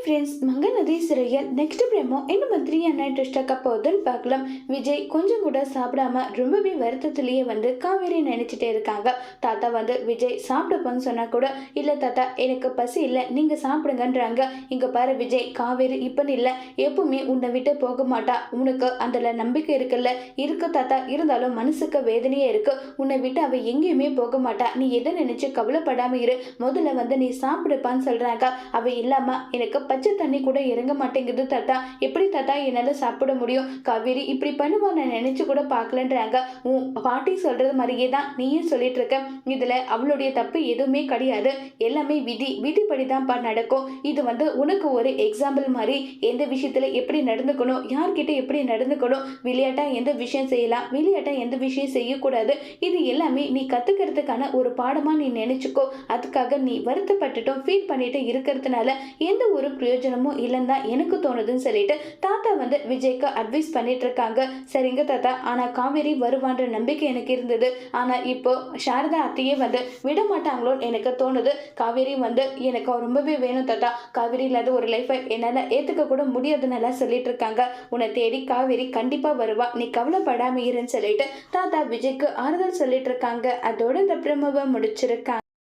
Friends, மங்கநதி சிறையில் next பிரேமோ என்ன மாதிரியான ட்விஸ்ட் ஆக்க போகுதுன்னு பார்க்கலாம். விஜய் கொஞ்சம் கூட சாப்பிடாம ரொம்பவே வருத்தத்திலேயே காவேரி நினைச்சிட்டே இருக்காங்க. தாத்தா விஜய் சாப்பிடப்போன்னு சொன்னா கூட இல்ல தாத்தா எனக்கு பசி இல்லை நீங்க சாப்பிடுங்கன்றாங்க. இங்க பாரு விஜய், காவேரி இப்பன்னு இல்லை எப்பவுமே உன்னை விட்டு போக மாட்டா. உனக்கு அதுல நம்பிக்கை இருக்குல்ல? இருக்கு தாத்தா, இருந்தாலும் மனசுக்கு வேதனையே இருக்கு. உன்னை விட்டு அவ எங்கேயுமே போக மாட்டா. நீ எதை நினைச்சு கவலைப்படாம இரு. முதல்ல நீ சாப்பிடுப்பான்னு சொல்றாங்க. அவ இல்லாம எனக்கு பச்சை தண்ணி கூட இறங்க மாட்டேங்குது தாத்தா. எப்படி தாத்தா என்னால சாப்பிட முடியும்? காவேரி இப்படி பண்ணுவா நான் நினைச்சு கூட பார்க்கலன்றாங்க. உன் பாட்டி சொல்றது மாதிரியே தான் நீயும் சொல்லிட்டு இருக்க. இதுல அவளுடைய தப்பு எதுவுமே கிடையாது. எல்லாமே விதிப்படி தான்ப்பா நடக்கும். இது உனக்கு ஒரு எக்ஸாம்பிள் மாதிரி. எந்த விஷயத்துல எப்படி நடந்துக்கணும், யார்கிட்ட எப்படி நடந்துக்கணும், விளையாட்டா எந்த விஷயம் செய்யலாம், விளையாட்டா எந்த விஷயம் செய்யக்கூடாது, இது எல்லாமே நீ கத்துக்கிறதுக்கான ஒரு பாடமா நீ நினைச்சுக்கோ. அதுக்காக நீ வருத்தப்பட்டுட்டும் ஃபீல் பண்ணிட்டு இருக்கிறதுனால எந்த ஒரு பிரயோஜனமும் இல்லைன்னு தான் எனக்கு தோணுதுன்னு சொல்லிட்டு தாத்தா விஜய்க்கு அட்வைஸ் பண்ணிட்டு இருக்காங்க. சரிங்க தாத்தா, ஆனா காவேரி வருவான்ற நம்பிக்கை எனக்கு இருந்தது. ஆனா இப்போ சாரதா அத்தையே விட மாட்டாங்களோன்னு எனக்கு தோணுது. காவேரி எனக்கு ரொம்பவே வேணும் தாத்தா. காவேரி இல்லாத ஒரு லைஃபை என்னால ஏத்துக்க கூட முடியாதுன்னு சொல்லிட்டு இருக்காங்க. உன்னை தேடி காவேரி கண்டிப்பா வருவா, நீ கவலைப்படாம இருன்னு சொல்லிட்டு தாத்தா விஜய்க்கு ஆறுதல் சொல்லிட்டு இருக்காங்க. அதோட இந்த பிரமவை முடிச்சிருக்காங்க.